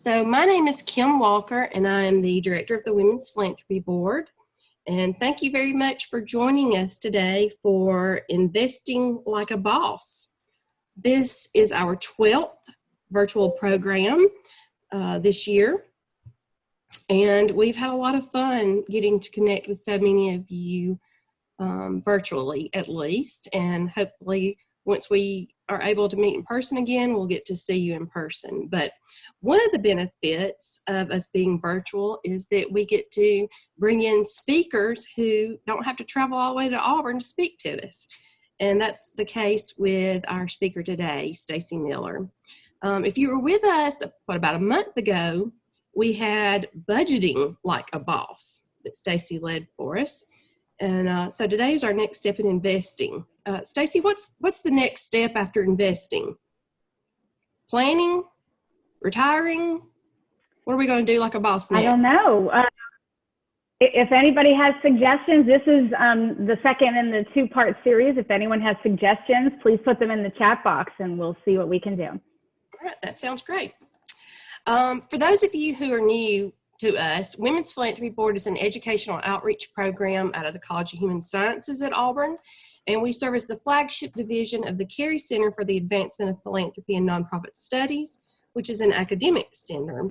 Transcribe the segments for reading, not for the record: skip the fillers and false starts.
So my name is Kim Walker, and I am the director of the Women's Philanthropy Board. And thank you very much for joining us today for Investing Like a Boss. This is our 12th virtual program this year. And we've had a lot of fun getting to connect with so many of you virtually, at least. And hopefully once we are able to meet in person again, we'll get to see you in person. But one of the benefits of us being virtual is that we get to bring in speakers who don't have to travel all the way to Auburn to speak to us. And that's the case with our speaker today, Stacy Miller. If you were with us, about a month ago, we had Budgeting Like a Boss that Stacy led for us. And so today is our next step in investing. Stacy, what's the next step after investing? Planning? Retiring? What are we going to do like a boss next? I don't know. If anybody has suggestions, this is the second in the two-part series. If anyone has suggestions, please put them in the chat box and we'll see what we can do. All right, that sounds great. For those of you who are new to us, Women's Philanthropy Board is an educational outreach program out of the College of Human Sciences at Auburn, and we serve as the flagship division of the Carey Center for the Advancement of Philanthropy and Nonprofit Studies, which is an academic center.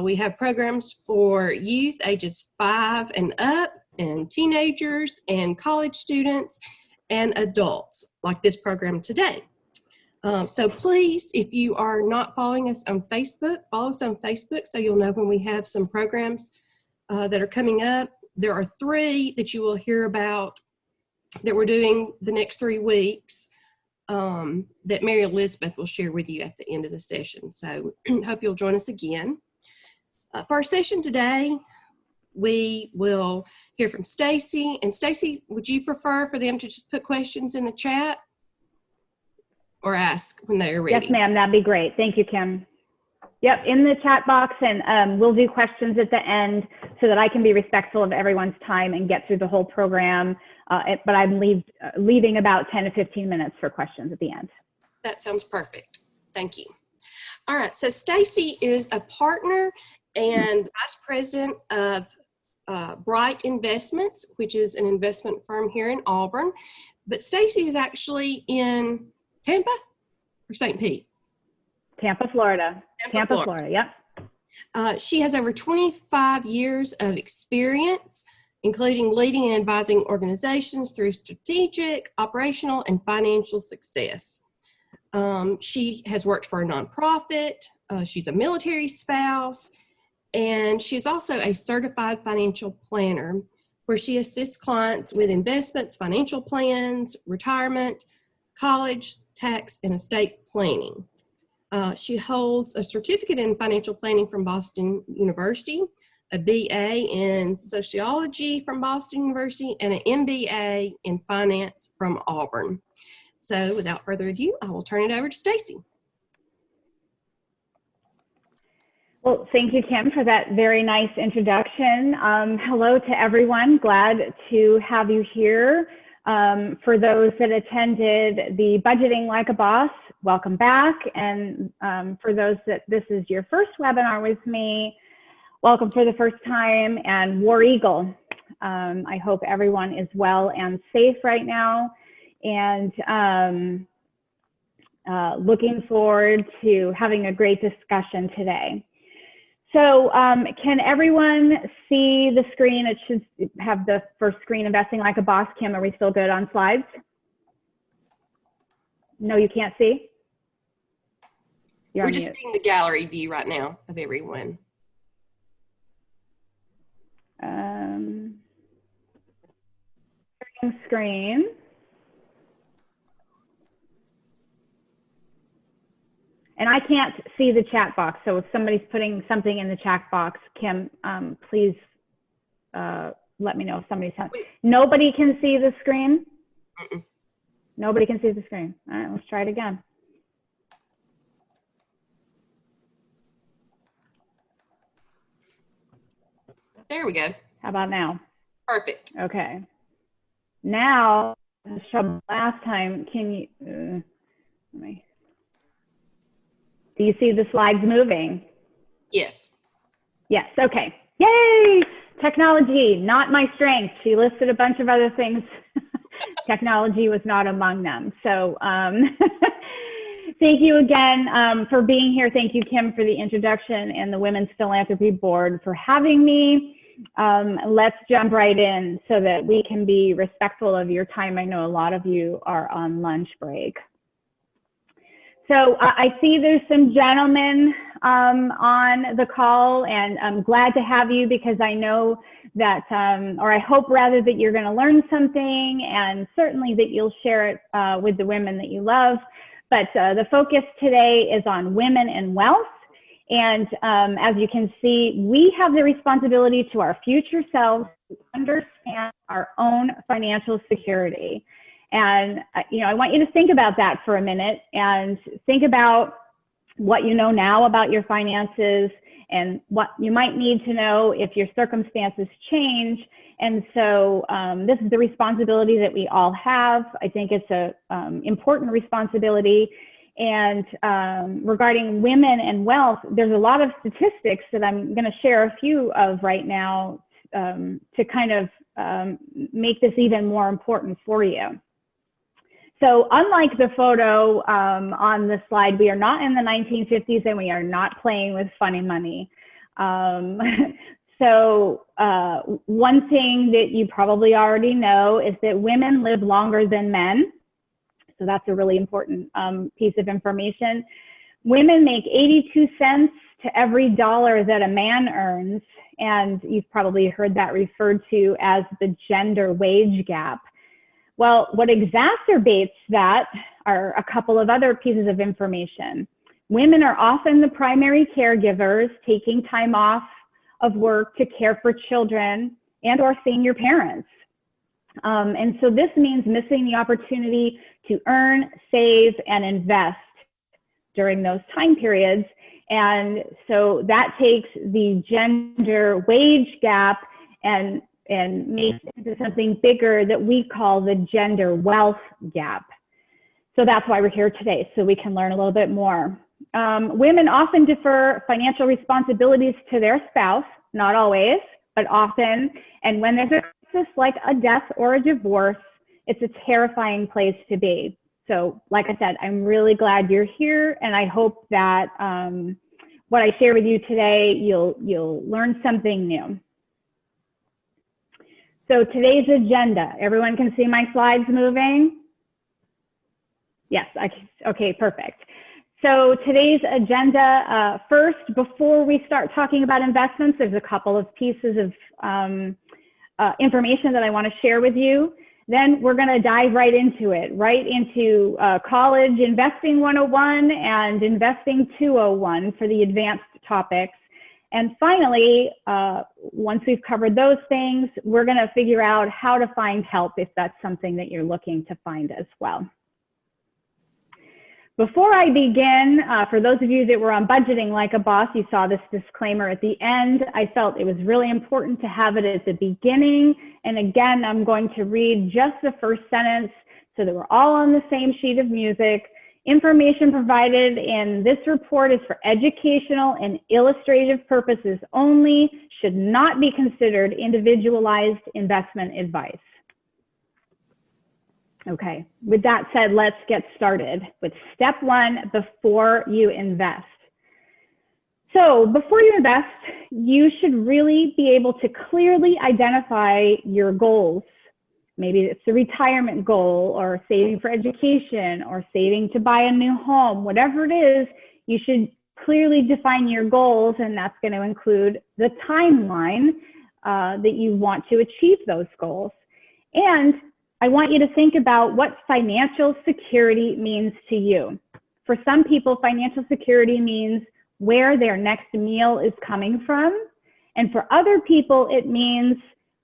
We have programs for youth ages 5 and up, and teenagers, and college students, and adults, like this program today. So please, if you are not following us on Facebook, follow us on Facebook so you'll know when we have some programs that are coming up. There are 3 that you will hear about that we're doing the next 3 weeks that Mary Elizabeth will share with you at the end of the session. So hope you'll join us again. For our session today, we will hear from Stacy. And Stacy, would you prefer for them to just put questions in the chat or ask when they're ready? Yes, ma'am, that'd be great. Thank you, Kim. Yep, in the chat box, and we'll do questions at the end so that I can be respectful of everyone's time and get through the whole program. But I'm leaving about 10 to 15 minutes for questions at the end. That sounds perfect. Thank you. All right, so Stacy is a partner and vice president of Bright Investments, which is an investment firm here in Auburn. But Stacy is actually in Tampa or St. Pete? Tampa, Florida. Tampa, Florida, yep. She has over 25 years of experience, including leading and advising organizations through strategic, operational, and financial success. She has worked for a nonprofit. She's a military spouse, and she's also a certified financial planner where she assists clients with investments, financial plans, retirement, college, tax, and estate planning. She holds a certificate in financial planning from Boston University, a BA in sociology from Boston University, and an MBA in finance from Auburn. So without further ado, I will turn it over to Stacy. Well, thank you, Kim, for that very nice introduction. Hello to everyone. Glad to have you here. For those that attended the Budgeting Like a Boss, welcome back. And for those that this is your first webinar with me, welcome for the first time. And War Eagle, I hope everyone is well and safe right now. And looking forward to having a great discussion today. So can everyone see the screen? It should have the first screen, Investing Like a Boss. Kim, are we still good on slides? No, you can't see? We're just seeing the gallery view right now of everyone. Screen. And I can't see the chat box, so if somebody's putting something in the chat box, Kim, please let me know if somebody's. Nobody can see the screen? Nobody can see the screen. All right, let's try it again. There we go. How about now? Perfect. Okay. Now, last time, can you, let me. Do you see the slides moving? Yes. Yes, okay. Yay! Technology, not my strength. She listed a bunch of other things. Technology was not among them. So thank you again for being here. Thank you, Kim, for the introduction, and the Women's Philanthropy Board for having me. Let's jump right in so that we can be respectful of your time. I know a lot of you are on lunch break. So I see there's some gentlemen on the call, and I'm glad to have you because I know that, or I hope rather, that you're going to learn something, and certainly that you'll share it with the women that you love. But the focus today is on women and wealth. And as you can see, we have the responsibility to our future selves to understand our own financial security. And, I want you to think about that for a minute and think about what you know now about your finances and what you might need to know if your circumstances change. And so this is the responsibility that we all have. I think it's a important responsibility. And regarding women and wealth, there's a lot of statistics that I'm going to share a few of right now to kind of make this even more important for you. So unlike the photo on the slide, we are not in the 1950s and we are not playing with funny money. So one thing that you probably already know is that women live longer than men. So that's a really important piece of information. Women make 82 cents to every dollar that a man earns. And you've probably heard that referred to as the gender wage gap. Well, what exacerbates that are a couple of other pieces of information. Women are often the primary caregivers, taking time off of work to care for children and or senior parents. And so this means missing the opportunity to earn, save, and invest during those time periods. And so that takes the gender wage gap and makes it into something bigger that we call the gender wealth gap. So that's why we're here today, so we can learn a little bit more. Women often defer financial responsibilities to their spouse, not always, but often. And when there's a crisis like a death or a divorce, it's a terrifying place to be. So like I said, I'm really glad you're here, and I hope that what I share with you today, you'll learn something new. So today's agenda, everyone can see my slides moving? Yes, okay, perfect. So today's agenda, first, before we start talking about investments, there's a couple of pieces of information that I want to share with you. Then we're going to dive right into it, right into college investing 101 and investing 201 for the advanced topics. And finally, once we've covered those things, we're going to figure out how to find help if that's something that you're looking to find as well. Before I begin, for those of you that were on Budgeting Like a Boss, you saw this disclaimer at the end. I felt it was really important to have it at the beginning. And again, I'm going to read just the first sentence so that we're all on the same sheet of music. Information provided in this report is for educational and illustrative purposes only, should not be considered individualized investment advice. Okay, with that said, let's get started with step one before you invest. So before you invest, you should really be able to clearly identify your goals. Maybe it's a retirement goal or saving for education or saving to buy a new home, whatever it is, you should clearly define your goals, and that's going to include the timeline that you want to achieve those goals. And I want you to think about what financial security means to you. For some people, financial security means where their next meal is coming from. And for other people, it means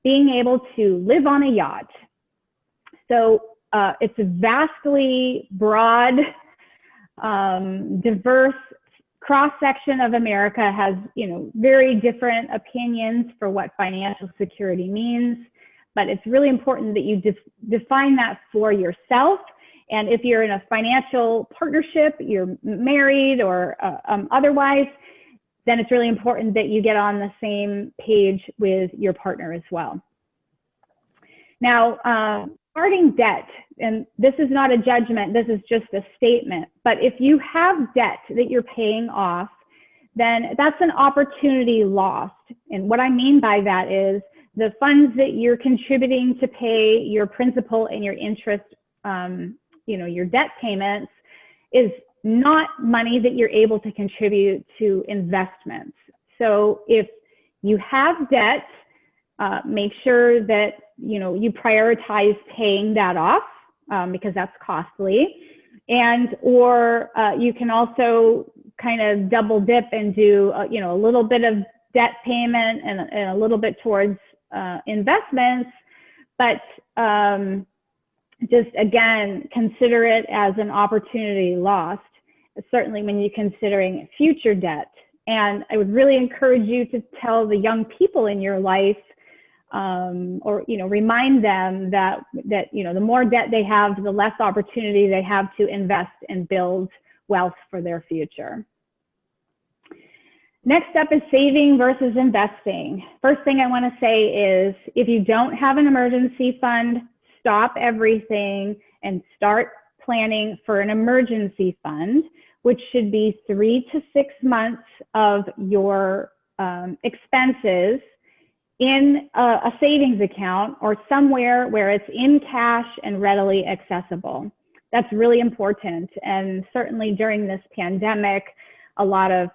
being able to live on a yacht. So it's a vastly broad, diverse cross-section of America has, very different opinions for what financial security means. But it's really important that you define that for yourself. And if you're in a financial partnership, you're married or otherwise, then it's really important that you get on the same page with your partner as well. Now, regarding debt, and this is not a judgment, this is just a statement, but if you have debt that you're paying off, then that's an opportunity lost. And what I mean by that is the funds that you're contributing to pay your principal and your interest, your debt payments, is not money that you're able to contribute to investments. So if you have debt, make sure that you prioritize paying that off because that's costly, or you can also kind of double dip and do a little bit of debt payment and a little bit towards investments, but just again consider it as an opportunity lost, certainly when you're considering future debt. And I would really encourage you to tell the young people in your life, or remind them that the more debt they have, the less opportunity they have to invest and build wealth for their future. Next up is saving versus investing. First thing I want to say is, if you don't have an emergency fund, stop everything and start planning for an emergency fund, which should be 3 to 6 months of your expenses in a savings account or somewhere where it's in cash and readily accessible. That's really important. And certainly during this pandemic, a lot of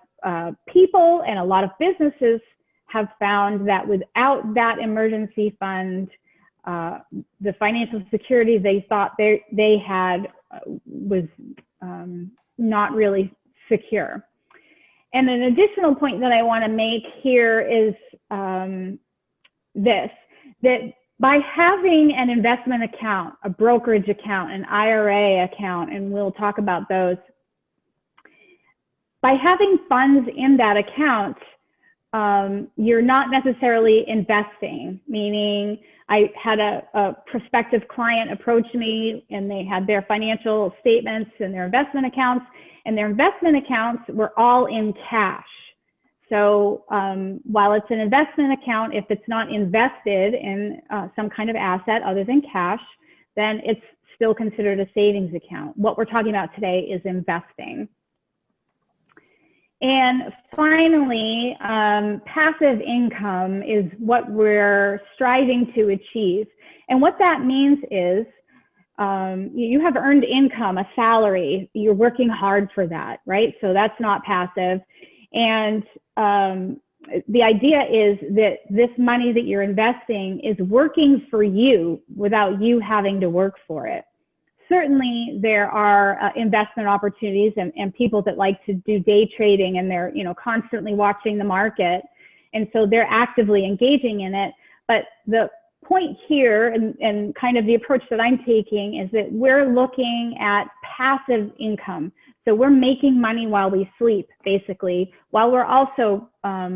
people and a lot of businesses have found that without that emergency fund, the financial security they thought they had was not really secure. And an additional point that I want to make here is that by having an investment account, a brokerage account, an IRA account, and we'll talk about those, by having funds in that account, you're not necessarily investing, meaning I had a prospective client approach me and they had their financial statements and their investment accounts, and their investment accounts were all in cash. So while it's an investment account, if it's not invested in some kind of asset other than cash, then it's still considered a savings account. What we're talking about today is investing. And finally, passive income is what we're striving to achieve. And what that means is you have earned income, a salary, you're working hard for that, right? So that's not passive. And the idea is that this money that you're investing is working for you without you having to work for it. Certainly there are investment opportunities and people that like to do day trading, and they're constantly watching the market, and so they're actively engaging in it. But the point here, and kind of the approach that I'm taking, is that we're looking at passive income. So we're making money while we sleep, basically, while we're also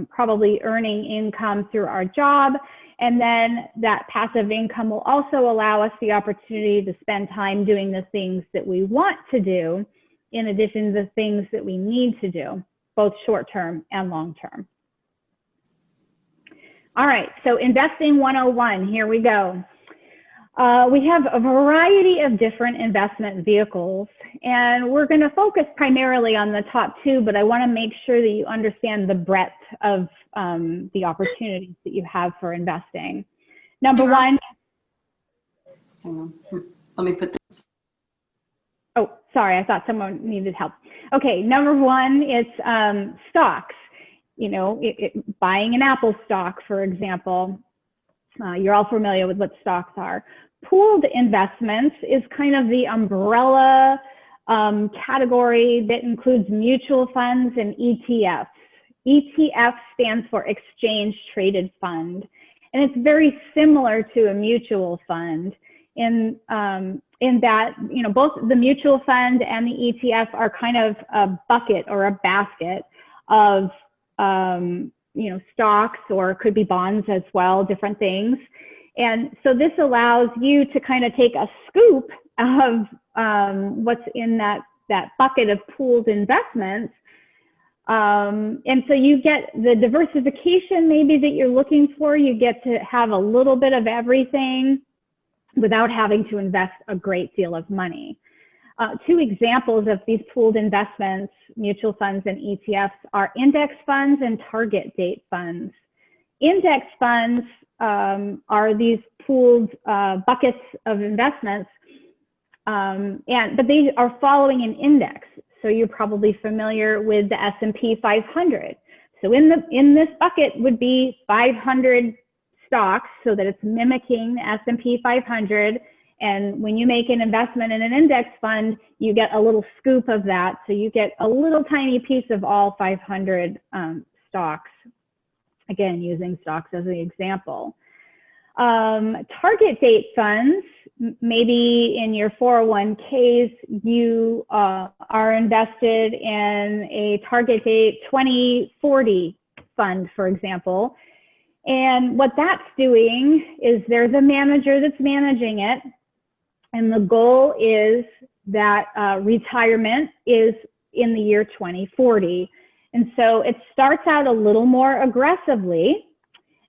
probably earning income through our job. And then that passive income will also allow us the opportunity to spend time doing the things that we want to do, in addition to the things that we need to do, both short-term and long-term. All right, so investing 101, here we go. We have a variety of different investment vehicles, and we're going to focus primarily on the top two, but I want to make sure that you understand the breadth of the opportunities that you have for investing. Number one. Hang on, let me put this. Oh, sorry, I thought someone needed help. Okay, number one is stocks. Buying an Apple stock, for example. You're all familiar with what stocks are. Pooled investments is kind of the umbrella category that includes mutual funds and ETFs. ETF stands for exchange traded fund, and it's very similar to a mutual fund in that both the mutual fund and the ETF are kind of a bucket or a basket of stocks, or it could be bonds as well, different things. And so this allows you to kind of take a scoop of what's in that bucket of pooled investments, And so you get the diversification maybe that you're looking for. You get to have a little bit of everything without having to invest a great deal of money. Two examples of these pooled investments, mutual funds and ETFs, are index funds and target date funds. Index funds are these pooled buckets of investments, but they are following an index. So you're probably familiar with the S&P 500. So in this bucket would be 500 stocks, so that it's mimicking the S&P 500. And when you make an investment in an index fund, you get a little scoop of that. So you get a little tiny piece of all 500 stocks. Again, using stocks as an example. Target date funds, maybe in your 401ks, you are invested in a target date 2040 fund, for example. And what that's doing is there's a manager that's managing it. And the goal is that retirement is in the year 2040. And so it starts out a little more aggressively,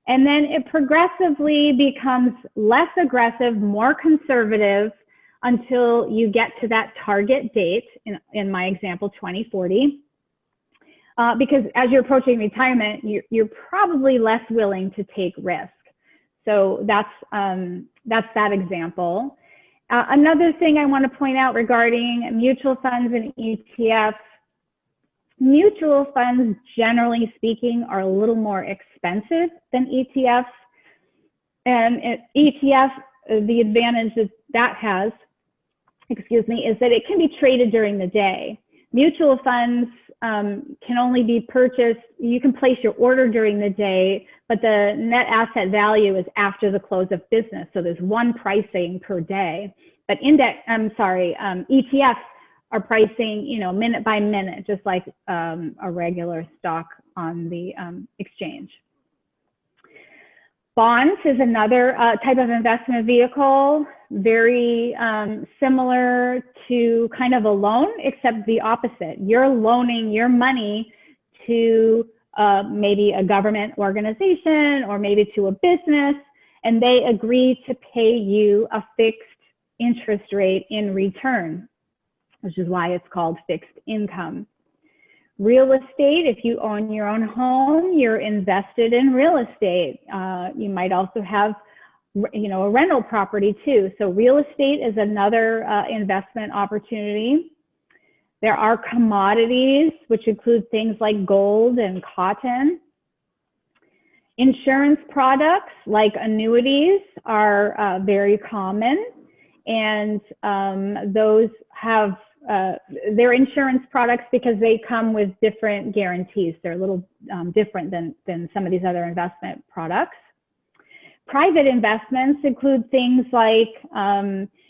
and then it progressively becomes less aggressive, more conservative, until you get to that target date, in my example, 2040. Because as you're approaching retirement, you're probably less willing to take risk. So that's that example. Another thing I want to point out regarding mutual funds and ETFs, mutual funds, generally speaking, are a little more expensive than ETFs. And ETF, the advantage that has, is that it can be traded during the day. Mutual funds can only be purchased, you can place your order during the day, but the net asset value is after the close of business. So there's one pricing per day. But ETFs are pricing, minute by minute, just like a regular stock on the exchange. Bonds is another type of investment vehicle, very similar to kind of a loan, except the opposite. You're loaning your money to maybe a government organization or maybe to a business, and they agree to pay you a fixed interest rate in return, which is why it's called fixed income. Real estate, if you own your own home, you're invested in real estate. You might also have, a rental property too. So real estate is another investment opportunity. There are commodities, which include things like gold and cotton. Insurance products like annuities are very common, and those have they're insurance products because they come with different guarantees. They're a little different than some of these other investment products. Private investments include things like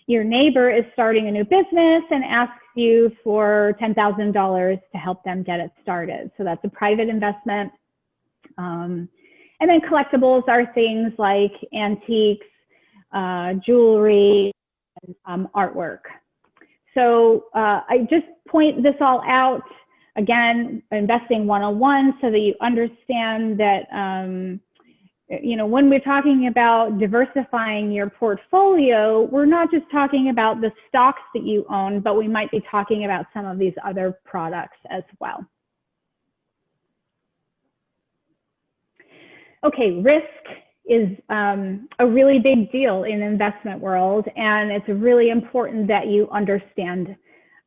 your neighbor is starting a new business and asks you for $10,000 to help them get it started. So that's a private investment. And then collectibles are things like antiques, jewelry, and artwork. So I just point this all out, again, investing 101, so that you understand that, when we're talking about diversifying your portfolio, we're not just talking about the stocks that you own, but we might be talking about some of these other products as well. Okay, risk is a really big deal in the investment world, and it's really important that you understand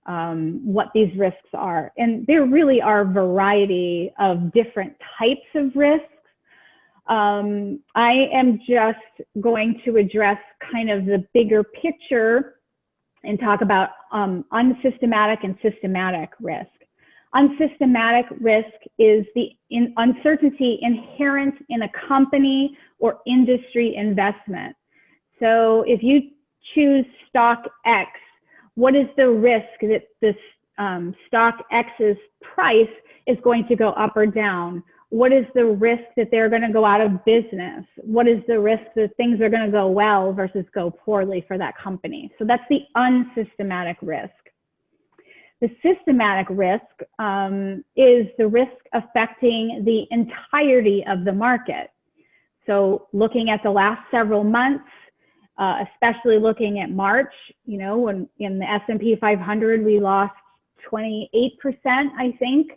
what these risks are. And there really are a variety of different types of risks. I am just going to address kind of the bigger picture and talk about unsystematic and systematic risk. Unsystematic risk is the uncertainty inherent in a company or industry investment. So if you choose stock X, what is the risk that this stock X's price is going to go up or down? What is the risk that they're going to go out of business? What is the risk that things are going to go well versus go poorly for that company? So that's the unsystematic risk. The systematic risk is the risk affecting the entirety of the market. So looking at the last several months, especially looking at March, you know, when in the S&P 500, we lost 28%, I think.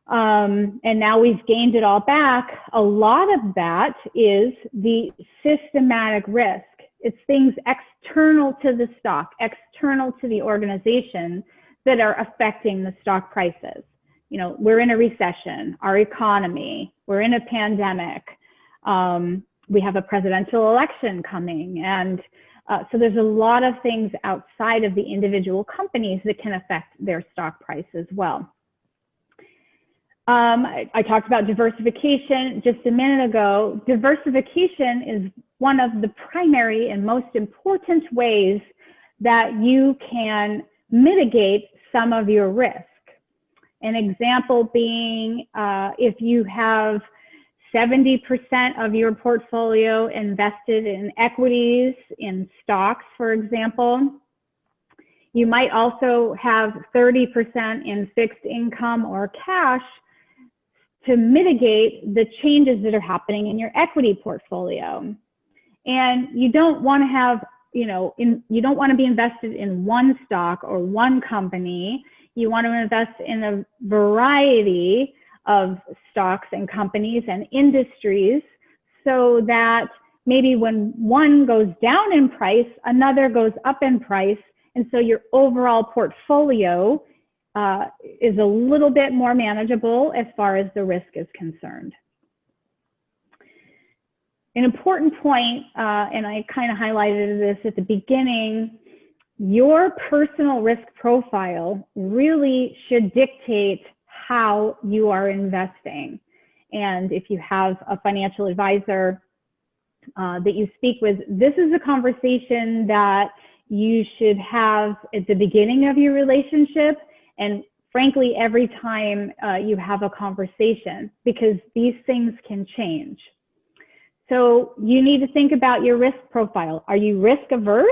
And now we've gained it all back. A lot of that is the systematic risk. It's things external to the stock, external to the organization that are affecting the stock prices. You know, we're in a recession, our economy, we're in a pandemic, we have a presidential election coming, and so there's a lot of things outside of the individual companies that can affect their stock price as well. I talked about diversification just a minute ago. Diversification is one of the primary and most important ways that you can mitigate some of your risk. An example being if you have 70% of your portfolio invested in equities, in stocks, for example, you might also have 30% in fixed income or cash to mitigate the changes that are happening in your equity portfolio. And you don't want to have, you know, you don't want to be invested in one stock or one company. You want to invest in a variety of stocks and companies and industries so that maybe when one goes down in price, another goes up in price. And so your overall portfolio is a little bit more manageable as far as the risk is concerned. An important point, and I kind of highlighted this at the beginning, your personal risk profile really should dictate how you are investing. And if you have a financial advisor that you speak with, this is a conversation that you should have at the beginning of your relationship, and frankly, every time you have a conversation, because these things can change. So you need to think about your risk profile. Are you risk averse?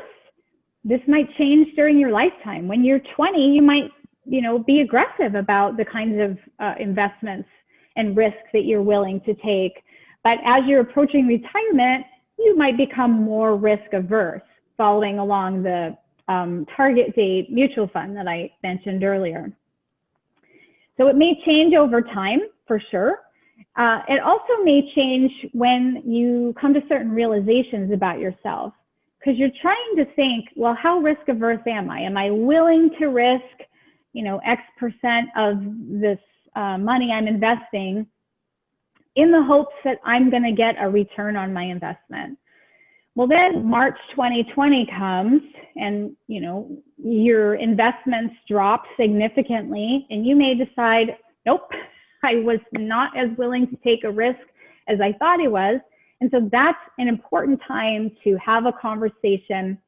This might change during your lifetime. When you're 20, you might, you know, be aggressive about the kinds of investments and risks that you're willing to take. But as you're approaching retirement, you might become more risk averse, following along the target date mutual fund that I mentioned earlier. So it may change over time, for sure. It also may change when you come to certain realizations about yourself, because you're trying to think, well, how risk averse am I? Am I willing to risk, you know, X percent of this money I'm investing in the hopes that I'm going to get a return on my investment? Well, then March 2020 comes and, you know, your investments drop significantly, and you may decide, nope, I was not as willing to take a risk as I thought I was. And so that's an important time to have a conversation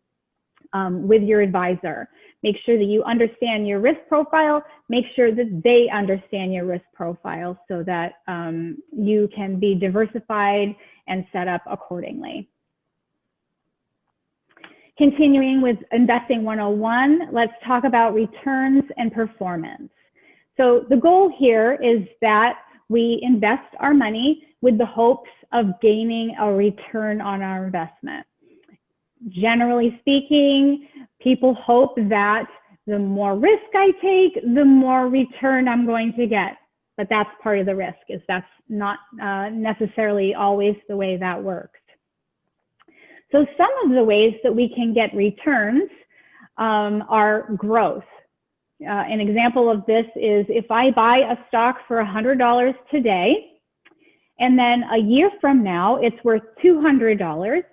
with your advisor. Make sure that you understand your risk profile, make sure that they understand your risk profile so that you can be diversified and set up accordingly. Continuing with Investing 101, let's talk about returns and performance. So the goal here is that we invest our money with the hopes of gaining a return on our investment. Generally speaking, people hope that the more risk I take, the more return I'm going to get. But that's part of the risk, is that's not necessarily always the way that works. So some of the ways that we can get returns are growth. An example of this is if I buy a stock for $100 today, and then a year from now, it's worth $200,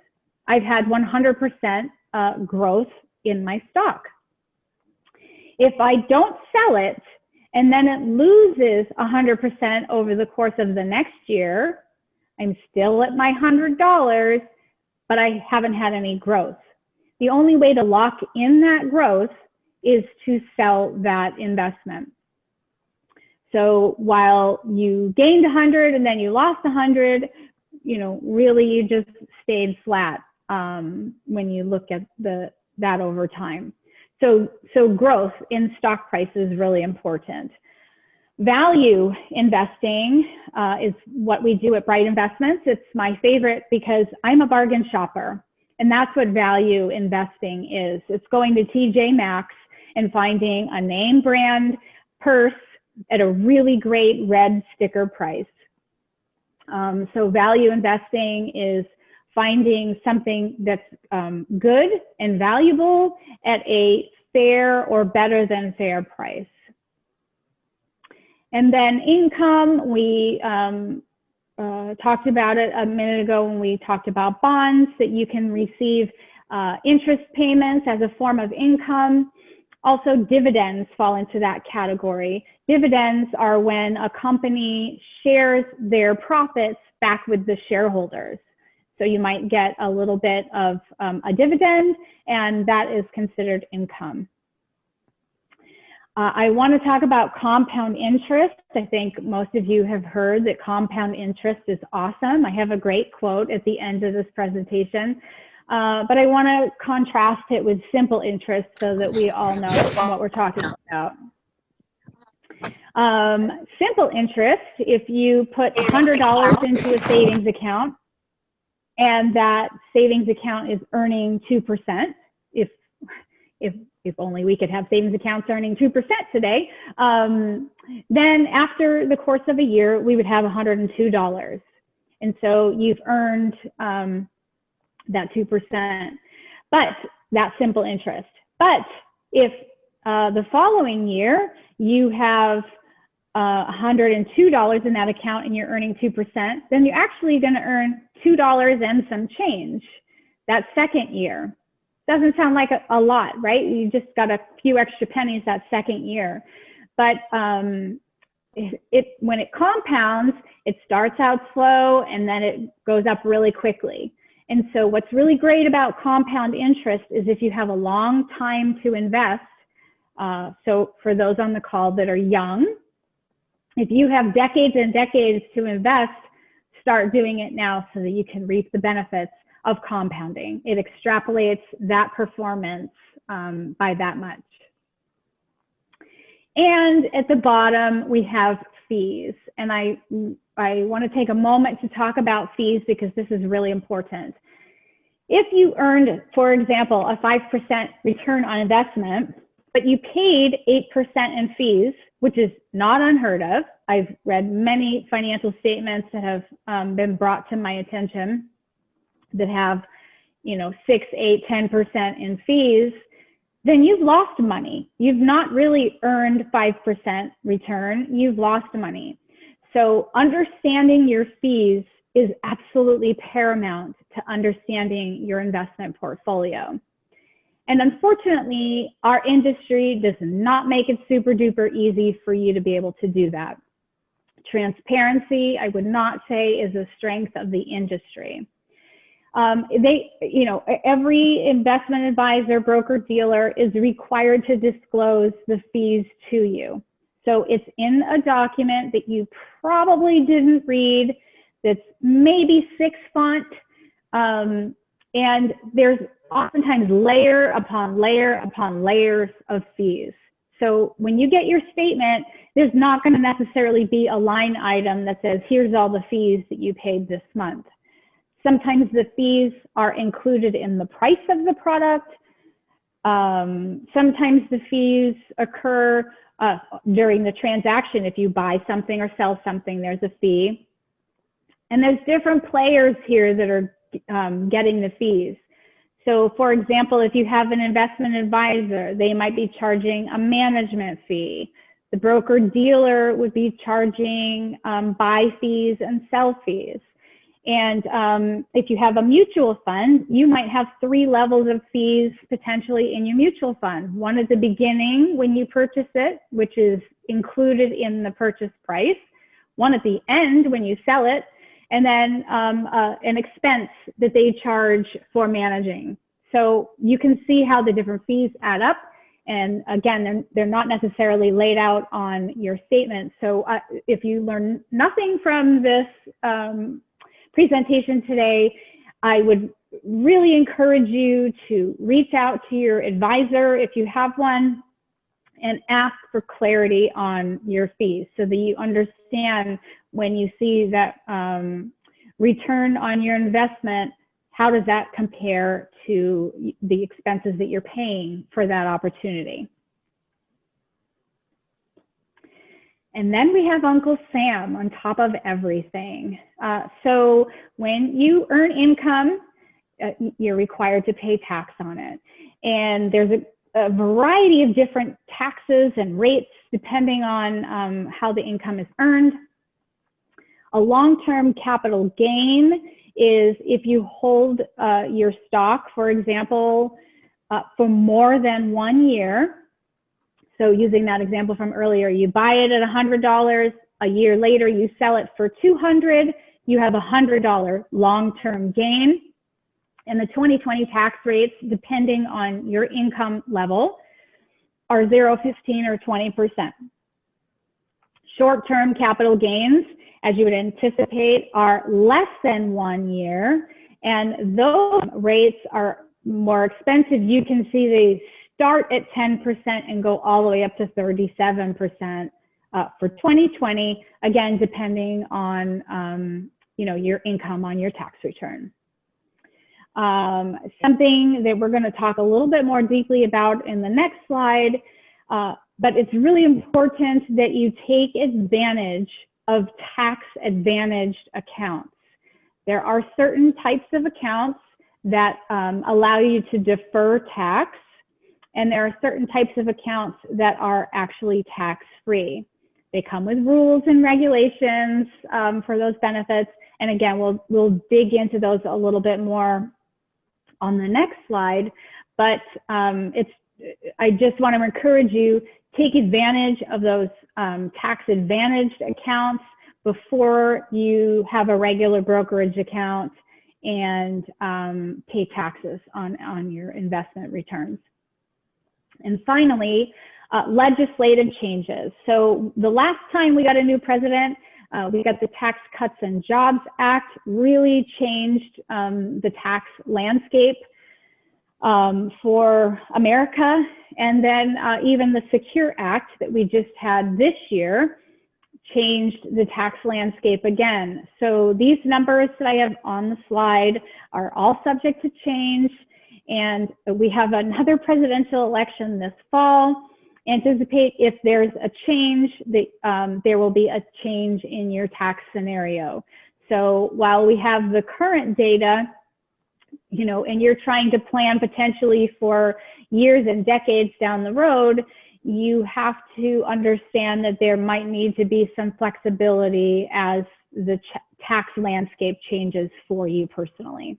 I've had 100% growth in my stock. If I don't sell it, and then it loses 100% over the course of the next year, I'm still at my $100, but I haven't had any growth. The only way to lock in that growth is to sell that investment. So while you gained 100 and then you lost 100, you know, really you just stayed flat when you look at that over time. So growth in stock price is really important. Value investing is what we do at Bright Investments. It's my favorite because I'm a bargain shopper, and that's what value investing is. It's going to TJ Maxx and finding a name brand purse at a really great red sticker price. So value investing is finding something that's good and valuable at a fair or better than fair price. And then income, we talked about it a minute ago when we talked about bonds, that you can receive interest payments as a form of income. Also, dividends fall into that category. Dividends are when a company shares their profits back with the shareholders. So you might get a little bit of a dividend, and that is considered income. I want to talk about compound interest. I think most of you have heard that compound interest is awesome. I have a great quote at the end of this presentation, but I want to contrast it with simple interest so that we all know what we're talking about. Simple interest, if you put $100 into a savings account and that savings account is earning 2%, if only we could have savings accounts earning 2% today, then after the course of a year, we would have $102. And so you've earned that 2%, but that's simple interest. But if the following year you have $102 in that account and you're earning 2%, then you're actually going to earn $2 and some change that second year. Doesn't sound like a lot, right? You just got a few extra pennies that second year. But when it compounds, it starts out slow and then it goes up really quickly. And so what's really great about compound interest is if you have a long time to invest, so for those on the call that are young, if you have decades and decades to invest, start doing it now so that you can reap the benefits of compounding. It extrapolates that performance by that much. And at the bottom, we have fees. And I want to take a moment to talk about fees because this is really important. If you earned, for example, a 5% return on investment, but you paid 8% in fees, which is not unheard of. I've read many financial statements that have been brought to my attention that have, 6, 8, 10% in fees, then you've lost money. You've not really earned 5% return, you've lost money. So understanding your fees is absolutely paramount to understanding your investment portfolio. And unfortunately, our industry does not make it super duper easy for you to be able to do that. Transparency, I would not say, is a strength of the industry. Every investment advisor, broker, dealer is required to disclose the fees to you. So it's in a document that you probably didn't read, that's maybe 6 font, and there's oftentimes layer upon layer upon layers of fees. So when you get your statement, there's not going to necessarily be a line item that says, here's all the fees that you paid this month. Sometimes the fees are included in the price of the product. Sometimes the fees occur during the transaction. If you buy something or sell something, there's a fee. And there's different players here that are getting the fees. So for example, if you have an investment advisor, they might be charging a management fee. The broker dealer would be charging buy fees and sell fees. And if you have a mutual fund, you might have 3 levels of fees potentially in your mutual fund. One at the beginning when you purchase it, which is included in the purchase price. One at the end when you sell it. And then an expense that they charge for managing. So you can see how the different fees add up. And again, they're not necessarily laid out on your statement. So if you learn nothing from this presentation today, I would really encourage you to reach out to your advisor if you have one and ask for clarity on your fees so that you understand when you see that return on your investment, how does that compare to the expenses that you're paying for that opportunity. And then we have Uncle Sam on top of everything. So when you earn income, you're required to pay tax on it. And there's a variety of different taxes and rates depending on how the income is earned. A long-term capital gain is if you hold your stock, for example, for more than 1 year. So using that example from earlier, you buy it at $100, a year later you sell it for $200, you have a $100 long-term gain. And the 2020 tax rates, depending on your income level, are 0, 15, or 20%. Short-term capital gains, as you would anticipate, are less than 1 year, and those rates are more expensive. You can see they start at 10% and go all the way up to 37% for 2020, again, depending on your income on your tax return. Something that we're going to talk a little bit more deeply about in the next slide, but it's really important that you take advantage of tax-advantaged accounts. There are certain types of accounts that allow you to defer tax, and there are certain types of accounts that are actually tax-free. They come with rules and regulations for those benefits, and again, we'll dig into those a little bit more on the next slide, but I just want to encourage you, take advantage of those tax-advantaged accounts before you have a regular brokerage account and pay taxes on your investment returns. And finally, legislative changes. So the last time we got a new president, we got the Tax Cuts and Jobs Act, really changed the tax landscape for America. And then even the Secure Act that we just had this year changed the tax landscape again. So these numbers that I have on the slide are all subject to change. And we have another presidential election this fall. Anticipate if there's a change, that there will be a change in your tax scenario. So while we have the current data, and you're trying to plan potentially for years and decades down the road, you have to understand that there might need to be some flexibility as the tax landscape changes for you personally.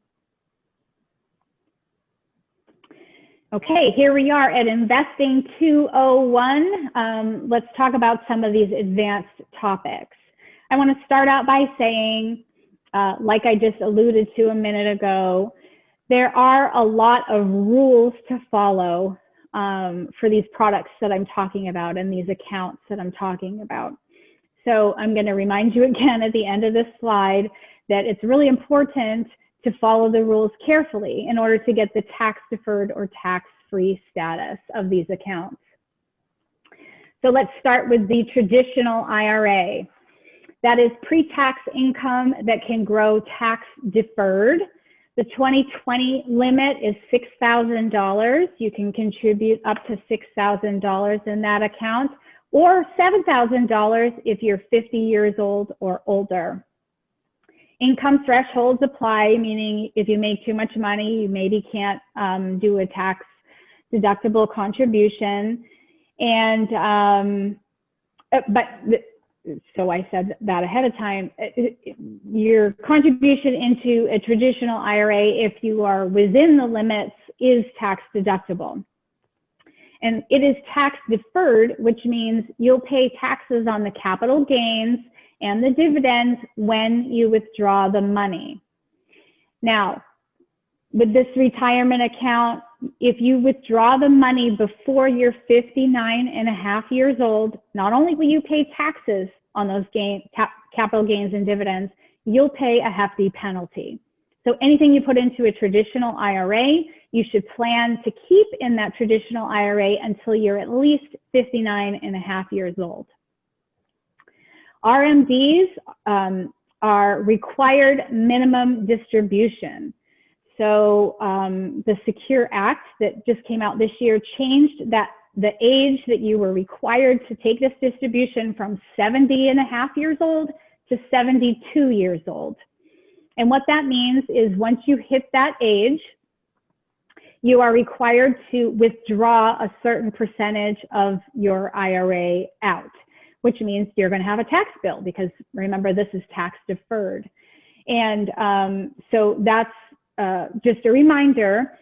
Okay, here we are at Investing 201. Let's talk about some of these advanced topics. I want to start out by saying, like I just alluded to a minute ago, there are a lot of rules to follow for these products that I'm talking about and these accounts that I'm talking about. So I'm going to remind you again at the end of this slide that it's really important to follow the rules carefully in order to get the tax-deferred or tax-free status of these accounts. So let's start with the traditional IRA. That is pre-tax income that can grow tax-deferred. The 2020 limit is $6,000. You can contribute up to $6,000 in that account, or $7,000 if you're 50 years old or older. Income thresholds apply, meaning if you make too much money, you maybe can't do a tax deductible contribution. And, so I said that ahead of time, your contribution into a traditional IRA, if you are within the limits, is tax deductible. And it is tax deferred, which means you'll pay taxes on the capital gains and the dividends when you withdraw the money. Now, with this retirement account, if you withdraw the money before you're 59.5 years old, not only will you pay taxes on those capital gains and dividends, you'll pay a hefty penalty. So anything you put into a traditional IRA, you should plan to keep in that traditional IRA until you're at least 59 and a half years old. RMDs are required minimum distribution. So the Secure Act that just came out this year changed that the age that you were required to take this distribution from 70 and a half years old to 72 years old. And what that means is once you hit that age, you are required to withdraw a certain percentage of your IRA out, which means you're going to have a tax bill because remember, this is tax deferred. And so that's just a reminder,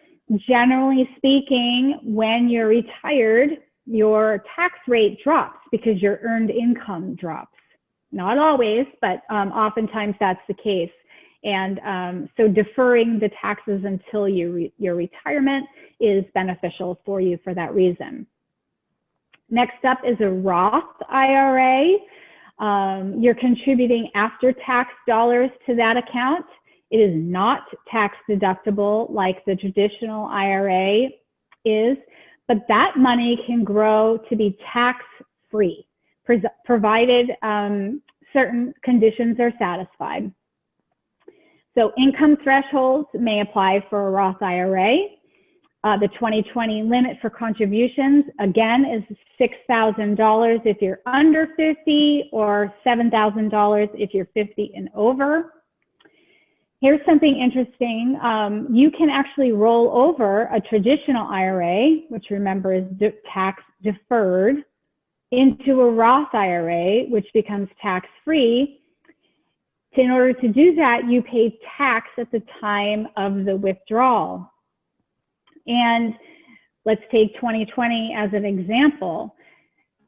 generally speaking, when you're retired, your tax rate drops because your earned income drops. Not always, but oftentimes that's the case. And so deferring the taxes until your retirement is beneficial for you for that reason. Next up is a Roth IRA. You're contributing after-tax dollars to that account. It is not tax deductible like the traditional IRA is, but that money can grow to be tax-free, provided certain conditions are satisfied. So income thresholds may apply for a Roth IRA. The 2020 limit for contributions, again, is $6,000 if you're under 50 or $7,000 if you're 50 and over. Here's something interesting. You can actually roll over a traditional IRA, which remember is tax deferred, into a Roth IRA, which becomes tax-free. In order to do that, you pay tax at the time of the withdrawal. And let's take 2020 as an example.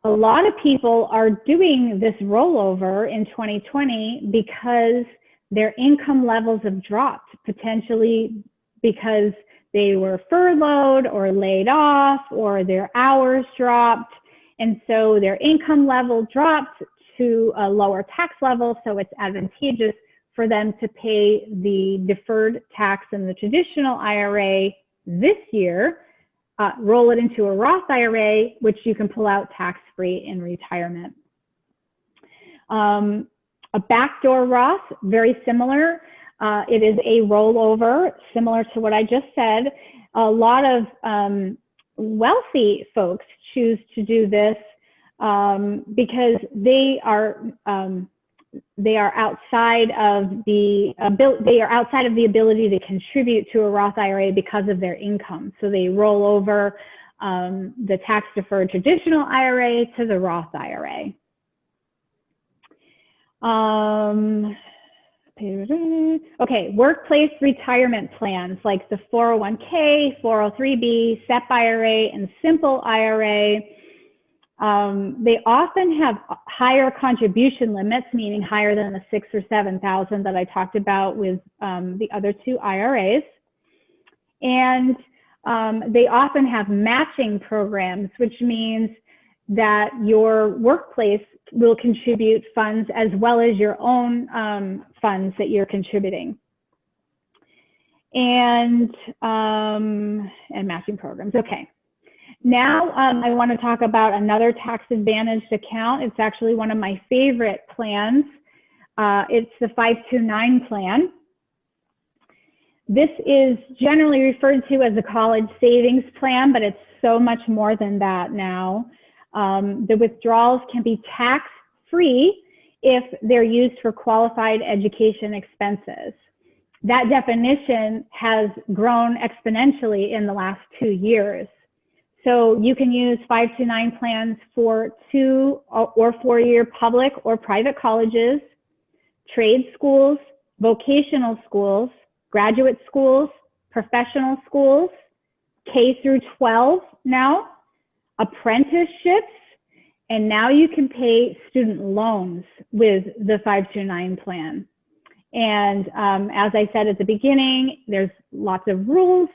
A lot of people are doing this rollover in 2020 because their income levels have dropped, potentially because they were furloughed or laid off or their hours dropped. And so their income level dropped to a lower tax level, so it's advantageous for them to pay the deferred tax in the traditional IRA this year, roll it into a Roth IRA, which you can pull out tax-free in retirement. A backdoor Roth, very similar. It is a rollover, similar to what I just said. A lot of wealthy folks choose to do this because they are outside of the ability to contribute to a Roth IRA because of their income. So they roll over the tax deferred traditional IRA to the Roth IRA. Okay, workplace retirement plans like the 401k, 403b, SEP IRA, and Simple IRA. They often have higher contribution limits, meaning higher than the 6,000 or 7,000 that I talked about with the other two IRAs. And they often have matching programs, which means that your workplace will contribute funds as well as your own funds that you're contributing. And matching programs, okay. Now I want to talk about another tax advantaged account. It's actually one of my favorite plans. It's the 529 plan. This is generally referred to as a college savings plan, but it's so much more than that now. The withdrawals can be tax-free if they're used for qualified education expenses. That definition has grown exponentially in the last 2 years. So you can use 529 plans for 2 or 4-year public or private colleges, trade schools, vocational schools, graduate schools, professional schools, K through 12 now, apprenticeships, and now you can pay student loans with the 529 plan. And as I said at the beginning, there's lots of rules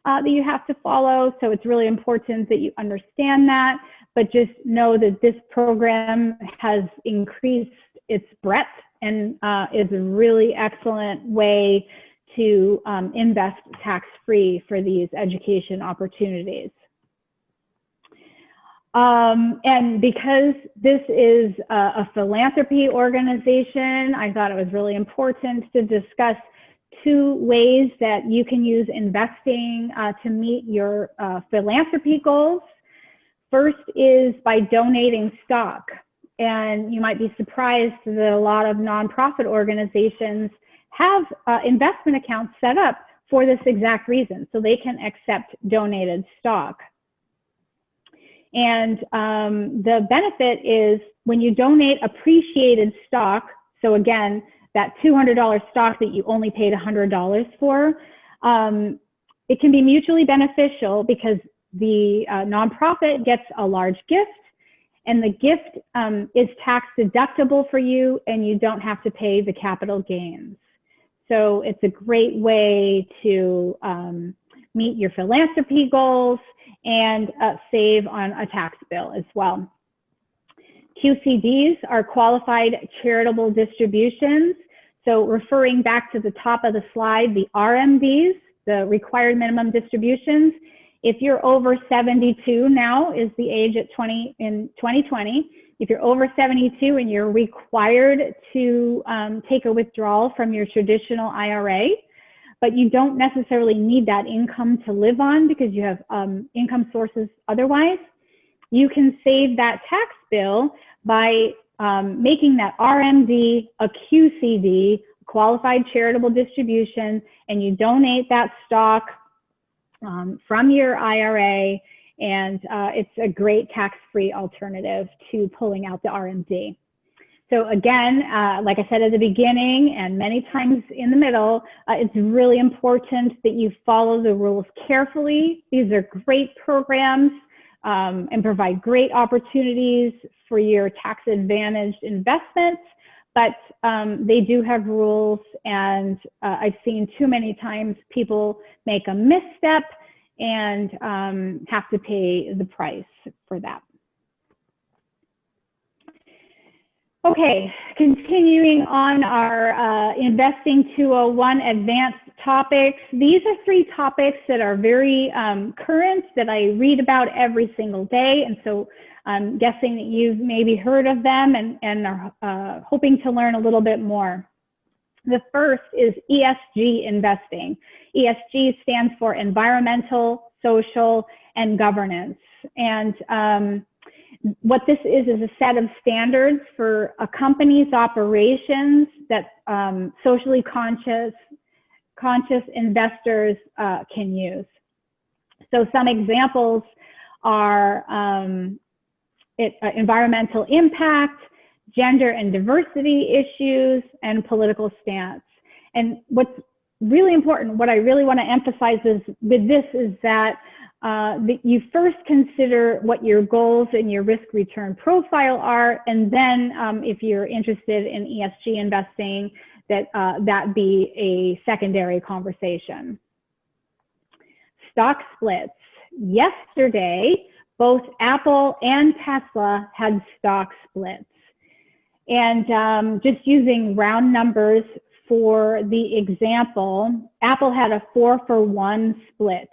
that you have to follow. So it's really important that you understand that, but just know that this program has increased its breadth and is a really excellent way to invest tax-free for these education opportunities. And because this is a philanthropy organization, I thought it was really important to discuss 2 ways that you can use investing to meet your philanthropy goals. First is by donating stock. And you might be surprised that a lot of nonprofit organizations have investment accounts set up for this exact reason, so they can accept donated stock. And the benefit is when you donate appreciated stock, so again, that $200 stock that you only paid $100 for, it can be mutually beneficial because the nonprofit gets a large gift, and the gift is tax deductible for you, and you don't have to pay the capital gains. So it's a great way to meet your philanthropy goals and save on a tax bill as well. QCDs are qualified charitable distributions. So referring back to the top of the slide, the RMDs, the required minimum distributions, if you're over 72 now is the age in 2020, if you're over 72 and you're required to take a withdrawal from your traditional IRA, but you don't necessarily need that income to live on because you have income sources otherwise, you can save that tax bill by making that RMD a QCD, qualified charitable distribution, and you donate that stock from your IRA, and it's a great tax-free alternative to pulling out the RMD. So again, like I said at the beginning and many times in the middle, it's really important that you follow the rules carefully. These are great programs and provide great opportunities for your tax-advantaged investments, but they do have rules, and I've seen too many times people make a misstep and have to pay the price for that. Okay, continuing on our Investing 201 advanced topics. These are 3 topics that are very current that I read about every single day, and so I'm guessing that you've maybe heard of them and are hoping to learn a little bit more. The first is ESG investing. ESG stands for environmental, social, and governance. And what this is a set of standards for a company's operations that socially conscious investors can use. So some examples are environmental impact, gender and diversity issues, and political stance. And what's really important, what I really want to emphasize is with this is that you first consider what your goals and your risk return profile are, and then if you're interested in ESG investing, that be a secondary conversation. Stock splits. Yesterday, both Apple and Tesla had stock splits. And just using round numbers for the example, Apple had a 4-for-1 split.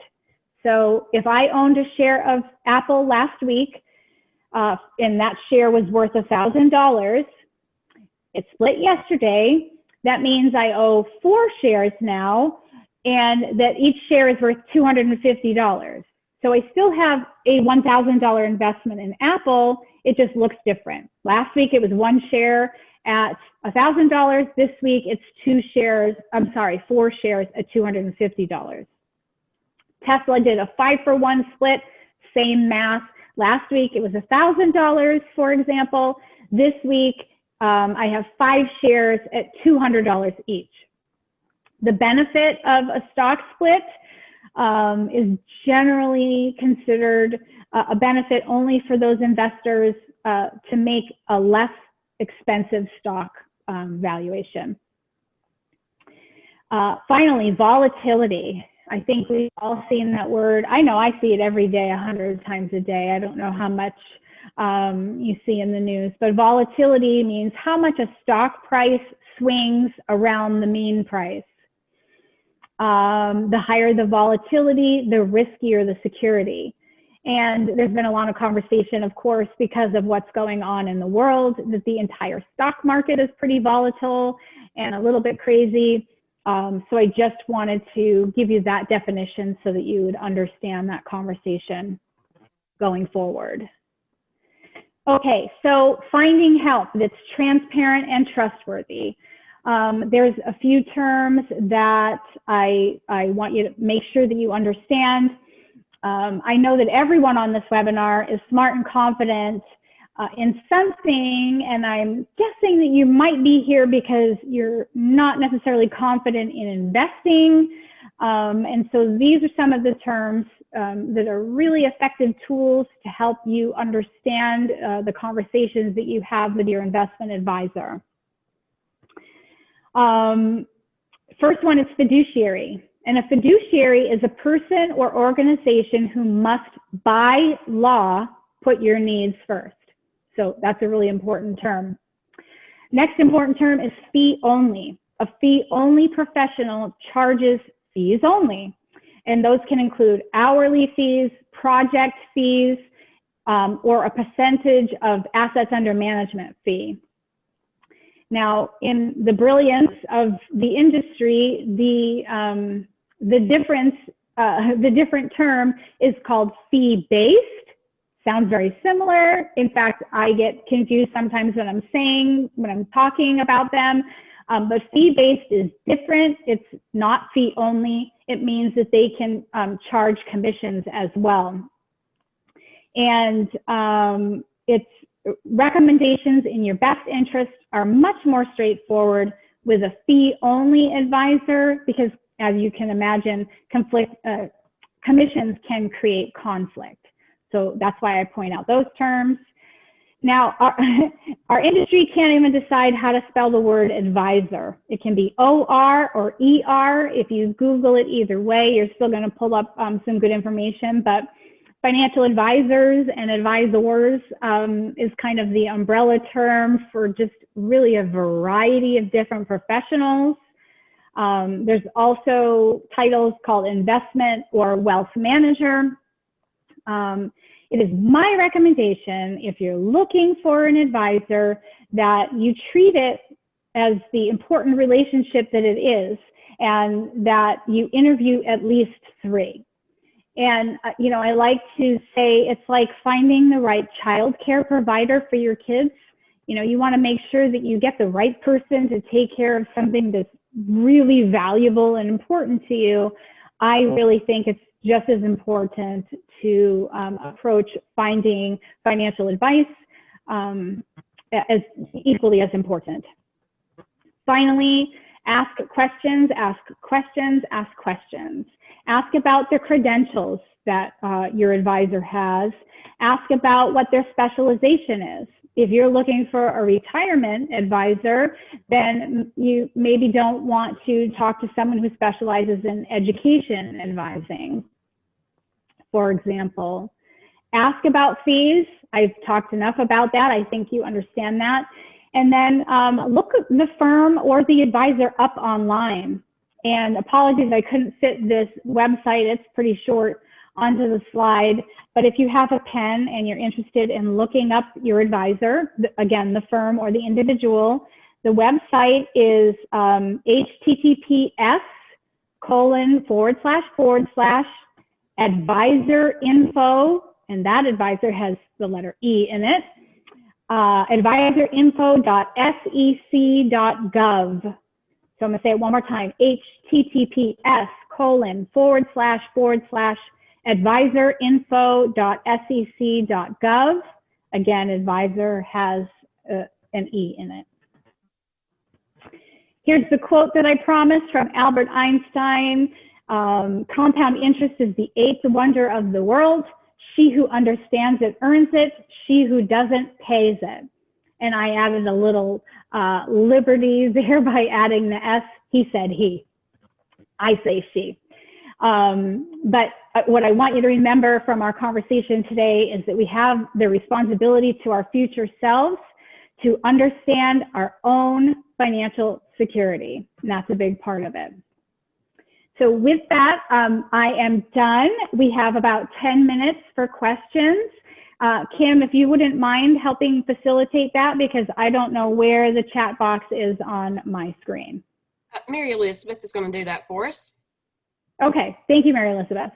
So if I owned a share of Apple last week, and that share was worth $1,000, it split yesterday. That means I owe 4 shares now, and that each share is worth $250. So I still have a $1,000 investment in Apple. It just looks different. Last week it was 1 share at $1,000. This week it's 4 shares at $250. Tesla did a 5-for-1 split, same math. Last week it was $1,000, for example. This week I have 5 shares at $200 each. The benefit of a stock split is generally considered a benefit only for those investors to make a less expensive stock valuation. Finally, volatility. I think we've all seen that word. I know I see it every day, 100 times a day. I don't know how much you see in the news, but volatility means how much a stock price swings around the mean price. The higher the volatility, the riskier the security. And there's been a lot of conversation, of course, because of what's going on in the world, that the entire stock market is pretty volatile and a little bit crazy. So I just wanted to give you that definition so that you would understand that conversation going forward. Okay, so finding help that's transparent and trustworthy. There's a few terms that I want you to make sure that you understand. I know that everyone on this webinar is smart and confident in something, and I'm guessing that you might be here because you're not necessarily confident in investing. And so these are some of the terms that are really effective tools to help you understand the conversations that you have with your investment advisor. First one is fiduciary. And a fiduciary is a person or organization who must, by law, put your needs first. So that's a really important term. Next important term is fee only. A fee only professional charges fees only. And those can include hourly fees, project fees, or a percentage of assets under management fee. Now, in the brilliance of the industry, the different term is called fee-based. Sounds very similar. In fact, I get confused sometimes when I'm talking about them. But fee-based is different. It's not fee only. It means that they can charge commissions as well. And its recommendations in your best interest are much more straightforward with a fee-only advisor because, as you can imagine, commissions can create conflict. So that's why I point out those terms. Now, our industry can't even decide how to spell the word advisor. It can be O-R or E-R. If you Google it either way, you're still going to pull up some good information. But financial advisors and advisors is kind of the umbrella term for just really a variety of different professionals. There's also titles called investment or wealth manager. It is my recommendation, if you're looking for an advisor, that you treat it as the important relationship that it is, and that you interview at least 3. And, you know, I like to say it's like finding the right child care provider for your kids. You know, you want to make sure that you get the right person to take care of something that's really valuable and important to you. I really think it's just as important to approach finding financial advice as equally as important. Finally, ask questions, ask questions, ask questions. Ask about the credentials that your advisor has. Ask about what their specialization is. If you're looking for a retirement advisor, then you maybe don't want to talk to someone who specializes in education advising, for example. Ask about fees. I've talked enough about that. I think you understand that. And then look at the firm or the advisor up online. And apologies, I couldn't fit this website. It's pretty short onto the slide. But if you have a pen and you're interested in looking up your advisor, again, the firm or the individual, the website is https://advisorinfo, and that advisor has the letter E in it, advisorinfo.sec.gov. So I'm going to say it one more time, https://advisorinfo.sec.gov. Again, advisor has an E in it. Here's the quote that I promised from Albert Einstein. Compound interest is the 8th wonder of the world. She who understands it earns it. She who doesn't pays it. And I added a little liberty there by adding the S. He said he. I say she. But what I want you to remember from our conversation today is that we have the responsibility to our future selves to understand our own financial security. And that's a big part of it. So with that, I am done. We have about 10 minutes for questions. Kim, if you wouldn't mind helping facilitate that, because I don't know where the chat box is on my screen. Mary Elizabeth is going to do that for us. Okay, thank you, Mary Elizabeth.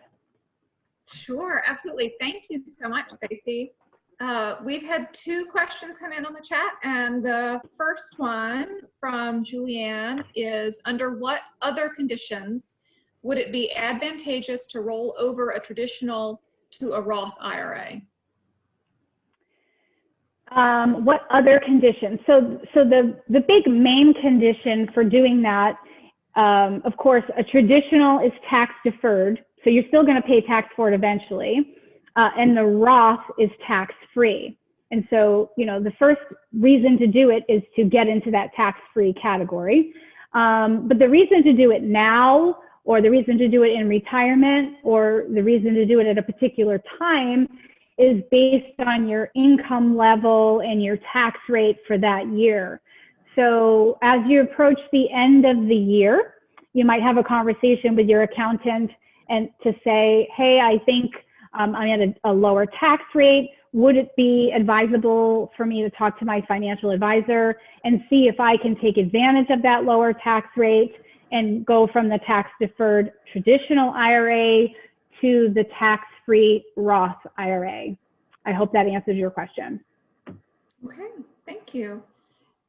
Sure, absolutely. Thank you so much, Stacy. We've had 2 questions come in on the chat, and the first one from Julianne is, under what other conditions would it be advantageous to roll over a traditional to a Roth IRA? What other conditions? So the big main condition for doing that, of course, a traditional is tax deferred, so you're still going to pay tax for it eventually, and the Roth is tax free. And so, you know, the first reason to do it is to get into that tax free category. But the reason to do it now, or the reason to do it in retirement, or the reason to do it at a particular time is based on your income level and your tax rate for that year. So as you approach the end of the year, you might have a conversation with your accountant and to say, hey, I think I'm at a lower tax rate. Would it be advisable for me to talk to my financial advisor and see if I can take advantage of that lower tax rate and go from the tax deferred traditional IRA to the tax-free Roth IRA? I hope that answers your question. Okay, thank you.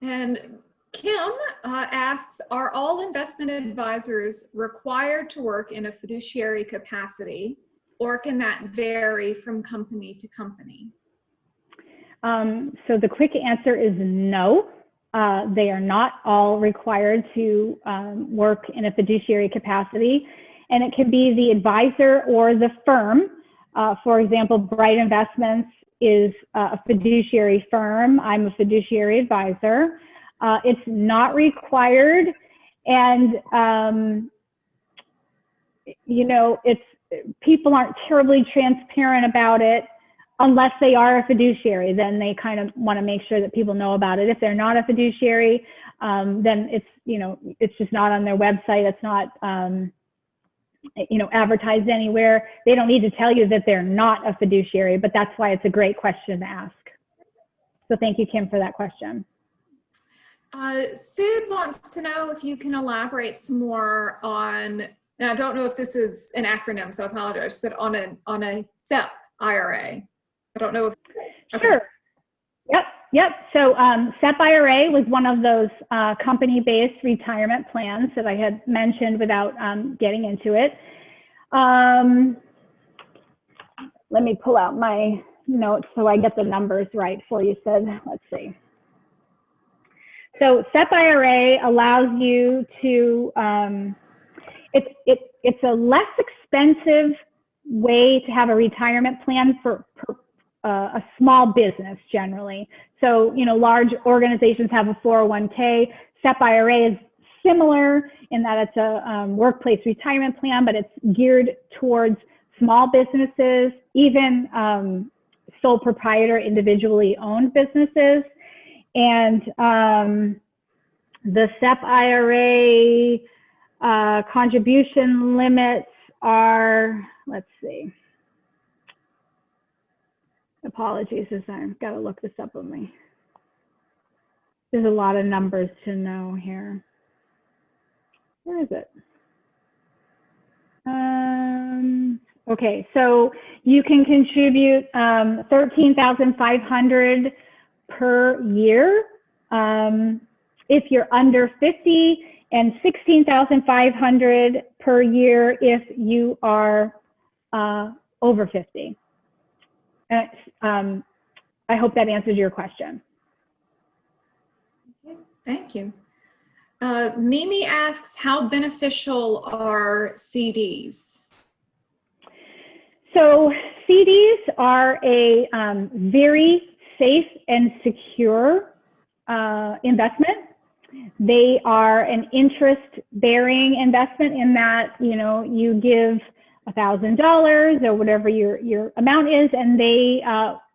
And Kim asks, are all investment advisors required to work in a fiduciary capacity, or can that vary from company to company? So the quick answer is no. They are not all required to work in a fiduciary capacity, and it can be the advisor or the firm. For example, Bright Investments is a fiduciary firm. I'm a fiduciary advisor. It's not required, and you know, people aren't terribly transparent about it unless they are a fiduciary. Then they kind of want to make sure that people know about it. If they're not a fiduciary, then it's, you know, it's just not on their website. It's not, you know, advertised anywhere. They don't need to tell you that they're not a fiduciary, but that's why it's a great question to ask. So thank you, Kim, for that question. Sid wants to know if you can elaborate some more on, now I don't know if this is an acronym, so I apologize, Sid, on a SEP IRA. I don't know if. Okay. Sure. Yep. So SEP IRA was one of those company-based retirement plans that I had mentioned without getting into it. Let me pull out my notes so I get the numbers right for you, Sid. Let's see. So SEP IRA allows you to, it's a less expensive way to have a retirement plan for a small business generally. So, you know, large organizations have a 401k. SEP IRA is similar in that it's a workplace retirement plan, but it's geared towards small businesses, even sole proprietor, individually owned businesses. And the SEP IRA contribution limits are, let's see. Apologies, as I've got to look this up on me. There's a lot of numbers to know here. Where is it? Okay, so you can contribute $13,500 per year if you're under 50, and $16,500 per year if you are over 50. And I hope that answers your question. Okay, thank you. Mimi asks, how beneficial are CDs? So CDs are a very safe and secure investment. They are an interest-bearing investment in that, you know, you give $1,000 or whatever your amount is, and they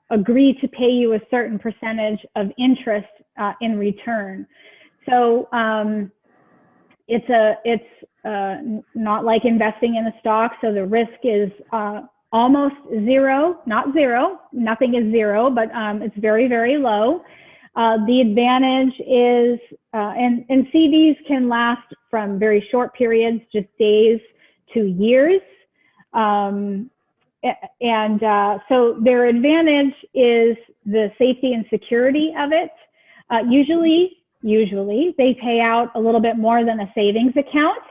agree to pay you a certain percentage of interest in return. So it's not like investing in a stock. So the risk is almost zero, not zero. Nothing is zero, but it's very, very low. The advantage is, and CDs can last from very short periods, just days to years. So their advantage is the safety and security of it. Usually they pay out a little bit more than a savings account.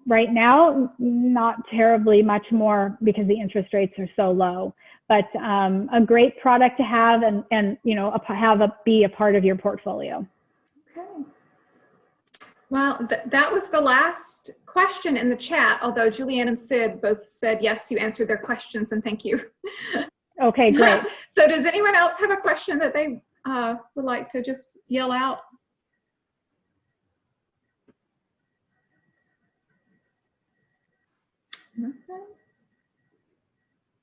Right now, not terribly much more because the interest rates are so low, but a great product to have and you know, be a part of your portfolio. Okay. Well, that was the last question in the chat, although Julianne and Sid both said, yes, you answered their questions, and thank you. Okay, great. So does anyone else have a question that they would like to just yell out? Okay.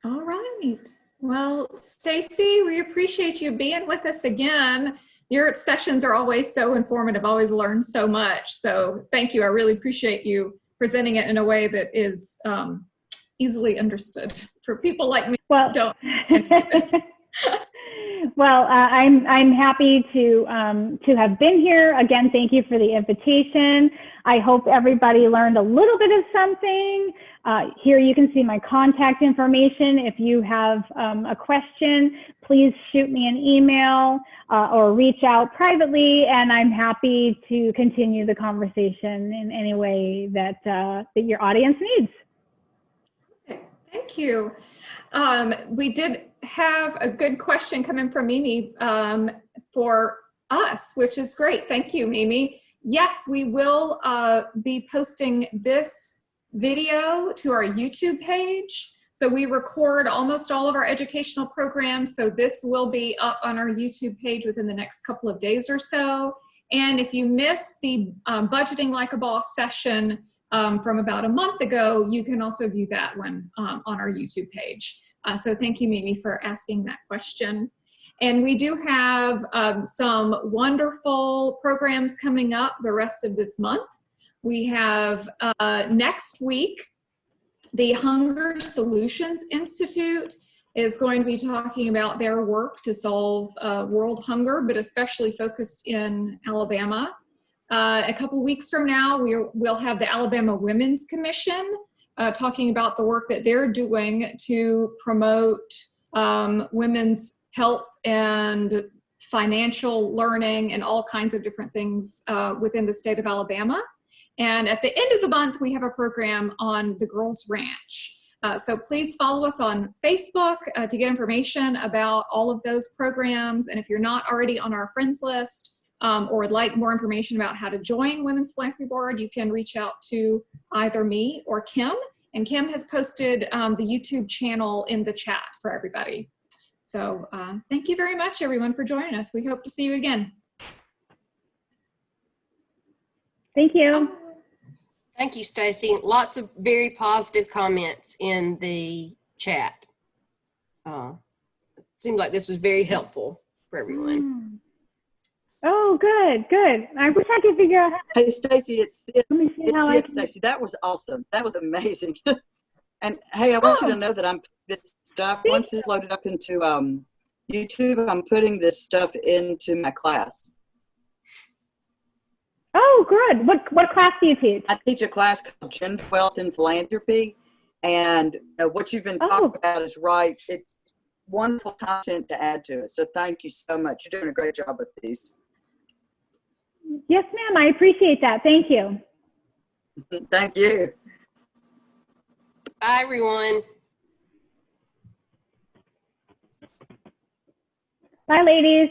All right. Well, Stacy, we appreciate you being with us again. Your sessions are always so informative, always learn so much. So thank you. I really appreciate you presenting it in a way that is easily understood for people like me who don't understand this. Well, I'm happy to have been here. Again, thank you for the invitation. I hope everybody learned a little bit of something. Here you can see my contact information. If you have a question, please shoot me an email or reach out privately, and I'm happy to continue the conversation in any way that your audience needs. Okay, thank you. We did have a good question come in from Mimi for us, which is great. Thank you, Mimi. Yes, we will be posting this video to our YouTube page. So we record almost all of our educational programs. So this will be up on our YouTube page within the next couple of days or so. And if you missed the Budgeting Like a Boss session from about a month ago, you can also view that one on our YouTube page. So thank you, Mimi, for asking that question. And we do have some wonderful programs coming up the rest of this month. We have next week, the Hunger Solutions Institute is going to be talking about their work to solve world hunger, but especially focused in Alabama. A couple weeks from now, we'll have the Alabama Women's Commission talking about the work that they're doing to promote women's health and financial learning and all kinds of different things within the state of Alabama. And at the end of the month, we have a program on the Girls Ranch. So please follow us on Facebook to get information about all of those programs. And if you're not already on our friends list or would like more information about how to join Women's Philanthropy Board, you can reach out to either me or Kim. And Kim has posted the YouTube channel in the chat for everybody. So thank you very much, everyone, for joining us. We hope to see you again. Thank you. Thank you, Stacy. Lots of very positive comments in the chat. It seemed like this was very helpful for everyone. Oh, good, good. I wish I could figure out how. Hey, Stacy, it's Sid. Let me see how I can. Stacy. That was awesome. That was amazing. And hey, I want you to know that I'm this stuff once it's loaded up into YouTube. I'm putting this stuff into my class. Oh, good. What class do you teach? I teach a class called Gender Wealth and Philanthropy, and what you've been talking about is right. It's wonderful content to add to it. So thank you so much. You're doing a great job with these. Yes, ma'am. I appreciate that. Thank you. Thank you. Bye, everyone. Bye, ladies.